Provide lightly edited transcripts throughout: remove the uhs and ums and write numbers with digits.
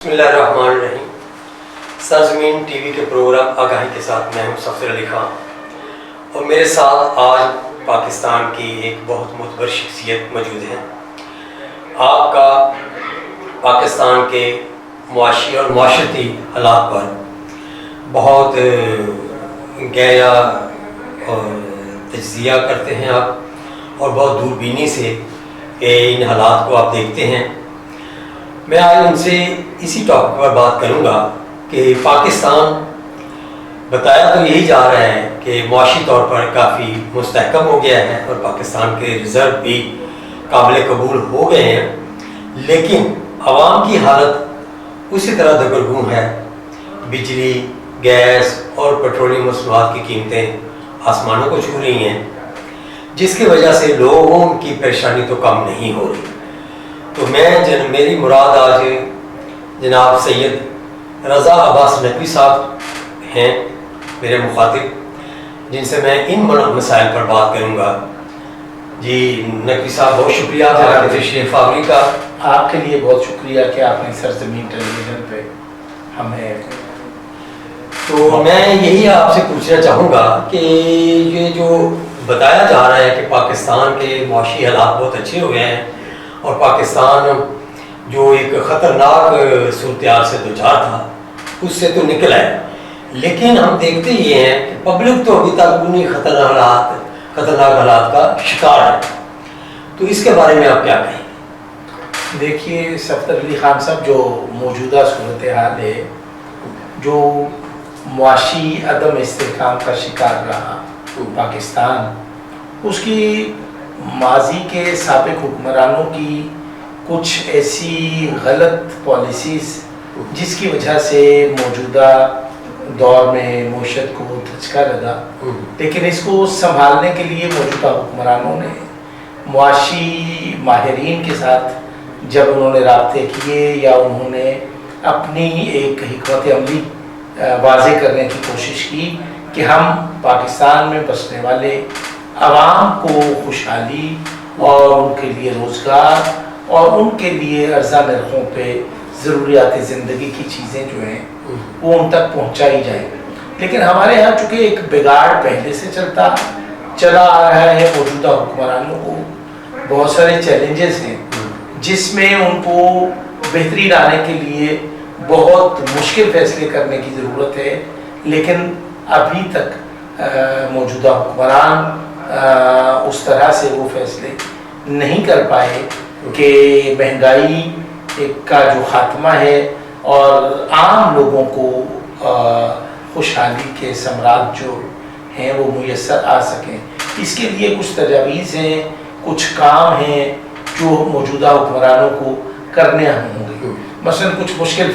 بسم اللہ الرحمن الرحیم۔ سرزمین ٹی وی کے پروگرام آگاہی کے ساتھ میں ہوں سفیر علی خان، اور میرے ساتھ آج پاکستان کی ایک بہت معتبر شخصیت موجود ہے۔ آپ کا پاکستان کے معاشی اور معاشرتی حالات پر بہت گہرا اور تجزیہ کرتے ہیں آپ، اور بہت دوربینی سے ان حالات کو آپ دیکھتے ہیں۔ میں آج ان سے اسی ٹاپک پر بات کروں گا کہ پاکستان بتایا تو یہی جا رہا ہے کہ معاشی طور پر کافی مستحکم ہو گیا ہے اور پاکستان کے ریزرو بھی قابل قبول ہو گئے ہیں، لیکن عوام کی حالت اسی طرح دگرگوں ہے۔ بجلی، گیس اور پیٹرولیم مصنوعات کی قیمتیں آسمانوں کو چھو رہی ہیں، جس کی وجہ سے لوگوں کی پریشانی تو کم نہیں ہو رہی۔ تو میری مراد آج جناب سید رضا عباس نقوی صاحب ہیں، میرے مخاطب، جن سے میں ان مسائل پر بات کروں گا۔ جی نقوی صاحب، بہت شکریہ آپ کے تشریف آوری کا۔ آپ کے لیے بہت شکریہ کہ آپ نے سرزمین ٹیلی ویژن پہ ہمیں۔ تو میں یہی آپ سے پوچھنا چاہوں گا کہ یہ جو بتایا جا رہا ہے کہ پاکستان کے معاشی حالات بہت اچھے ہو گئے ہیں اور پاکستان جو ایک خطرناک صورتحال سے دوچار تھا اس سے تو نکلا ہے، لیکن ہم دیکھتے یہ ہیں کہ پبلک تو ابھی تک انہیں خطرناک حالات کا شکار ہے۔ تو اس کے بارے میں آپ کیا کہیں؟ دیکھیے سفیر علی خان صاحب، جو موجودہ صورتحال ہے، جو معاشی عدم استحکام کا شکار رہا پاکستان، اس کی ماضی کے سابق حکمرانوں کی کچھ ایسی غلط پالیسیز جس کی وجہ سے موجودہ دور میں معیشت کو دھچکا لگا، لیکن اس کو سنبھالنے کے لیے موجودہ حکمرانوں نے معاشی ماہرین کے ساتھ جب انہوں نے رابطے کیے یا انہوں نے اپنی ایک حکمت عملی واضح کرنے کی کوشش کی کہ ہم پاکستان میں بسنے والے عوام کو خوشحالی اور ان کے لیے روزگار اور ان کے لیے ارزاں نرخوں پہ ضروریات زندگی کی چیزیں جو ہیں وہ ان تک پہنچائی جائیں۔ لیکن ہمارے ہاں چونکہ ایک بگاڑ پہلے سے چلا آ رہا ہے، موجودہ حکمرانوں کو بہت سارے چیلنجز ہیں جس میں ان کو بہتری لانے کے لیے بہت مشکل فیصلے کرنے کی ضرورت ہے، لیکن ابھی تک موجودہ حکمران اس طرح سے وہ فیصلے نہیں کر پائے کہ مہنگائی کا جو خاتمہ ہے اور عام لوگوں کو خوشحالی کے ثمرات جو ہیں وہ میسر آ سکیں۔ اس کے لیے کچھ تجاویز ہیں، کچھ کام ہیں جو موجودہ حکمرانوں کو کرنے ہوں گے۔ مثلا کچھ مشکل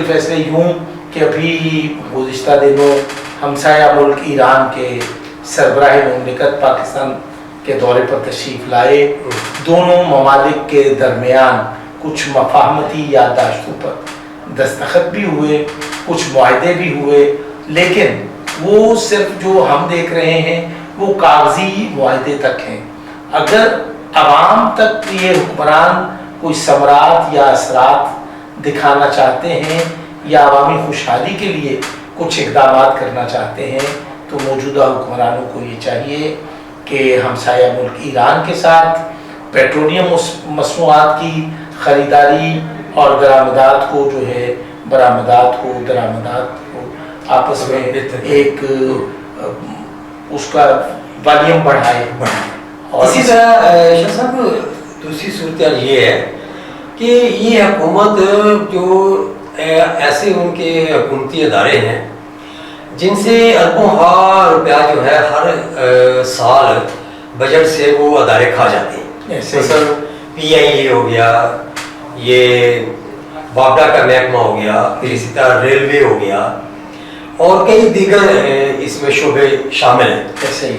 فیصلے یوں کہ ابھی گزشتہ دنوں ہمسایہ ملک ایران کے سربراہ مملکت پاکستان کے دورے پر تشریف لائے، دونوں ممالک کے درمیان کچھ مفاہمتی یادداشتوں پر دستخط بھی ہوئے، کچھ معاہدے بھی ہوئے، لیکن وہ صرف جو ہم دیکھ رہے ہیں وہ کاغذی معاہدے تک ہیں۔ اگر عوام تک یہ حکمران کوئی ثمرات یا اثرات دکھانا چاہتے ہیں یا عوامی خوشحالی کے لیے کچھ اقدامات کرنا چاہتے ہیں تو موجودہ حکمرانوں کو یہ چاہیے کہ ہمسایہ ملک ایران کے ساتھ پیٹرولیم مصنوعات کی خریداری اور درآمدات کو جو ہے درآمدات کو آپس میں ایک اس کا والیوم بڑھائے۔ اسی طرح شاہ صاحب دوسری صورتحال یہ ہے کہ یہ حکومت جو ایسے ان کے حکومتی ادارے ہیں جن سے اربوں ہزار روپیہ جو ہے ہر سال بجٹ سے وہ ادارے کھا جاتے ہیں۔ مثلا پی آئی اے ہو گیا، یہ واپڈا کا محکمہ ہو گیا، پھر اسی طرح ریلوے ہو گیا اور کئی دیگر اس میں شعبے شامل ہیں۔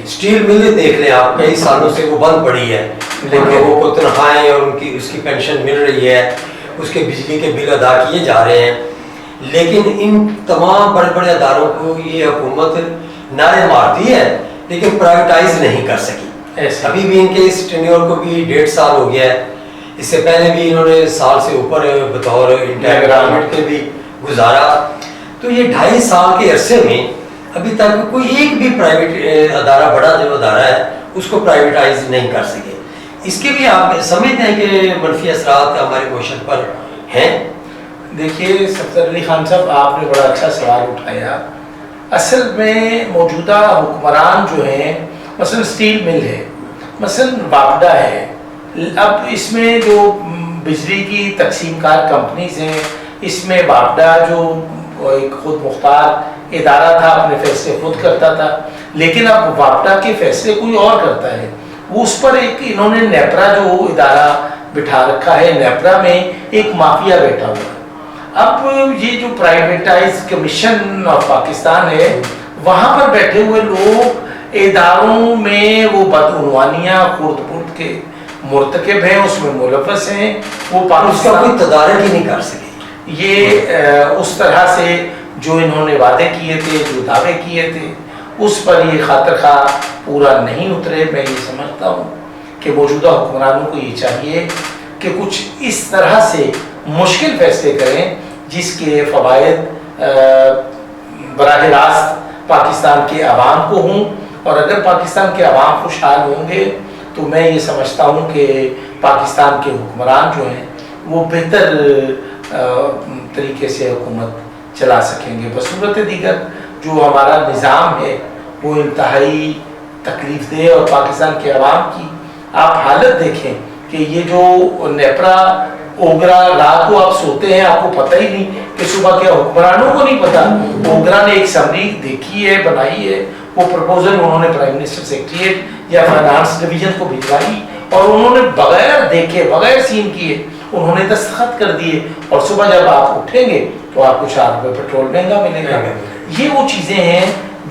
اسٹیل مل دیکھ لیں آپ، کئی سالوں سے وہ بند پڑی ہے، لیکن لوگوں کو تنخواہیں اور اس کی پینشن مل رہی ہے، اس کے بجلی کے بل ادا کیے جا رہے ہیں، لیکن ان تمام بڑے بڑے اداروں کو یہ حکومت نعرے مارتی ہے لیکن پرائیویٹائز نہیں کر سکی۔ ابھی بھی ان کے اس ٹینیور کو بھی 1.5 سال ہو گیا ہے، اس سے پہلے بھی انہوں نے سال سے اوپر بطور انٹرگرامنٹ کے بھی گزارا. تو یہ 2.5 سال کے عرصے میں ابھی تک کوئی ایک بھی پرائیویٹ ادارہ، بڑا جو ادارہ ہے اس کو پرائیویٹائز نہیں کر سکے. اس کے بھی آپ سمجھتے ہیں کہ منفی اثرات ہمارے معیشت پر ہیں؟ دیکھیے سفدر علی خان صاحب، آپ نے بڑا اچھا سوال اٹھایا. اصل میں موجودہ حکمران جو ہیں، مثلا اسٹیل مل ہے، مثلا واپڈا ہے، اب اس میں جو بجلی کی تقسیم کار کمپنیز ہیں، اس میں واپڈا جو ایک خود مختار ادارہ تھا، اپنے فیصلے خود کرتا تھا، لیکن اب واپڈا کے فیصلے کوئی اور کرتا ہے. وہ اس پر ایک انہوں نے نیپرا جو ادارہ بٹھا رکھا ہے، نیپرا میں ایک مافیا بیٹھا ہوا ہے. اب یہ جو پرائیویٹائز کمیشن آف پاکستان ہے، وہاں پر بیٹھے ہوئے لوگ اداروں میں وہ بدعنوانیاں خرد برد کے مرتکب ہیں، اس میں ملوث ہیں. وہ پاکستان کوئی تدارک ہی نہیں کر سکے. یہ اس طرح سے جو انہوں نے وعدے کیے تھے، جو دعوے کیے تھے، اس پر یہ خاطر خواہ پورا نہیں اترے. میں یہ سمجھتا ہوں کہ موجودہ حکمرانوں کو یہ چاہیے کہ کچھ اس طرح سے مشکل فیصلے کریں جس کے فوائد براہ راست پاکستان کے عوام کو ہوں. اور اگر پاکستان کے عوام خوشحال ہوں گے تو میں یہ سمجھتا ہوں کہ پاکستان کے حکمران جو ہیں وہ بہتر طریقے سے حکومت چلا سکیں گے. بصورت دیگر جو ہمارا نظام ہے وہ انتہائی تکلیف دہ، اور پاکستان کے عوام کی آپ حالت دیکھیں کہ یہ جو نیپرا اوگرا، رات کو آپ سوتے ہیں آپ کو پتہ ہی نہیں کہ صبح کیا، حکمرانوں کو نہیں پتا. اوگرا نے ایک سمری دیکھی ہے، بنائی ہے، وہ پرپوزل انہوں نے پرائم منسٹر سیکریٹریٹ یا فائنانس ڈویژن کو بھجوائی، اور انہوں نے بغیر دیکھے، بغیر سین کیے انہوں نے دستخط کر دیے. اور صبح جب آپ اٹھیں گے تو آپ کو 4 روپے پیٹرول مہنگا ملے گا. یہ وہ چیزیں ہیں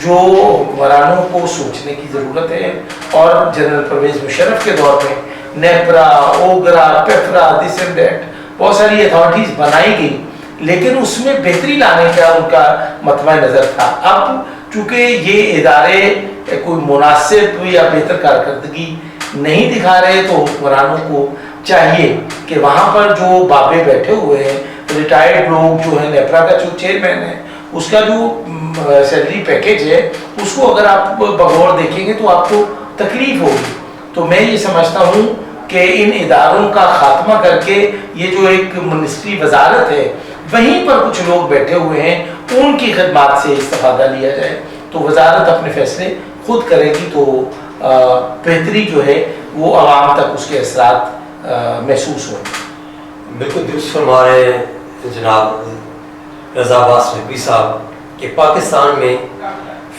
جو حکمرانوں کو سوچنے کی ضرورت ہے. اور جنرل پرویز مشرف کے دور میں NEPRA, OGRA, PEPRA, this and that بہت ساری اتھارٹیز بنائی گئی، لیکن اس میں بہتری لانے کا ان کا مطمع نظر تھا. اب چونکہ یہ ادارے کوئی مناسب یا بہتر کارکردگی نہیں دکھا رہے، تو حکمرانوں کو چاہیے کہ وہاں پر جو بابے بیٹھے ہوئے ہیں، ریٹائرڈ لوگ جو ہیں، نیپرا کا جو چیئرمین ہے اس کا جو سیلری پیکیج ہے، اس کو اگر آپ بغور دیکھیں گے تو آپ کو تکلیف ہوگی. تو میں یہ سمجھتا ہوں کہ ان اداروں کا خاتمہ کر کے یہ جو ایک منسٹری وزارت ہے وہیں پر کچھ لوگ بیٹھے ہوئے ہیں، ان کی خدمات سے استفادہ لیا جائے تو وزارت اپنے فیصلے خود کرے گی، تو بہتری جو ہے وہ عوام تک اس کے اثرات محسوس ہوں. بالکل درست فرما رہے ہیں جناب رضا عباس نقوی صاحب کہ پاکستان میں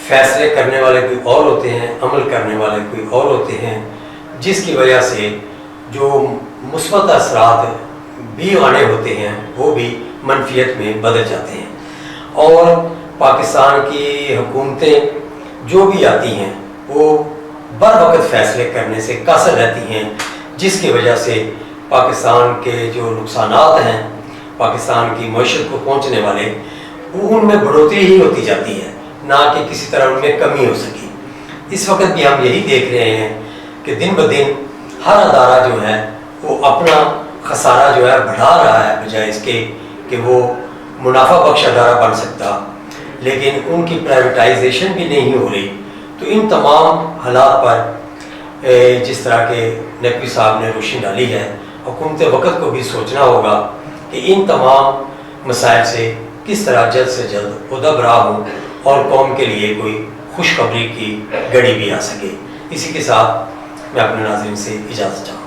فیصلے کرنے والے کوئی اور ہوتے ہیں، عمل کرنے والے کوئی اور ہوتے ہیں، جس کی وجہ سے جو مثبت اثرات بھی آنے ہوتے ہیں وہ بھی منفیت میں بدل جاتے ہیں. اور پاکستان کی حکومتیں جو بھی آتی ہیں وہ بر وقت فیصلے کرنے سے قاصر رہتی ہیں، جس کی وجہ سے پاکستان کے جو نقصانات ہیں پاکستان کی معیشت کو پہنچنے والے، ان میں بڑھوتری ہی ہوتی جاتی ہے، نہ کہ کسی طرح ان میں کمی ہو سکی. اس وقت بھی ہم یہی دیکھ رہے ہیں کہ دن بدن ہر ادارہ جو ہے وہ اپنا خسارہ جو ہے بڑھا رہا ہے، بجائے اس کے کہ وہ منافع بخش ادارہ بن سکتا. لیکن ان کی پرائیویٹائزیشن بھی نہیں ہو رہی. تو ان تمام حالات پر جس طرح کے نقوی صاحب نے روشنی ڈالی ہے، حکومت وقت کو بھی سوچنا ہوگا کہ ان تمام مسائل سے کس طرح جلد سے جلد عہدہ برآ ہوں اور قوم کے لیے کوئی خوشخبری کی گھڑی بھی آ سکے. اسی کے ساتھ میں اپنے ناظرین سے اجازت چاہوں.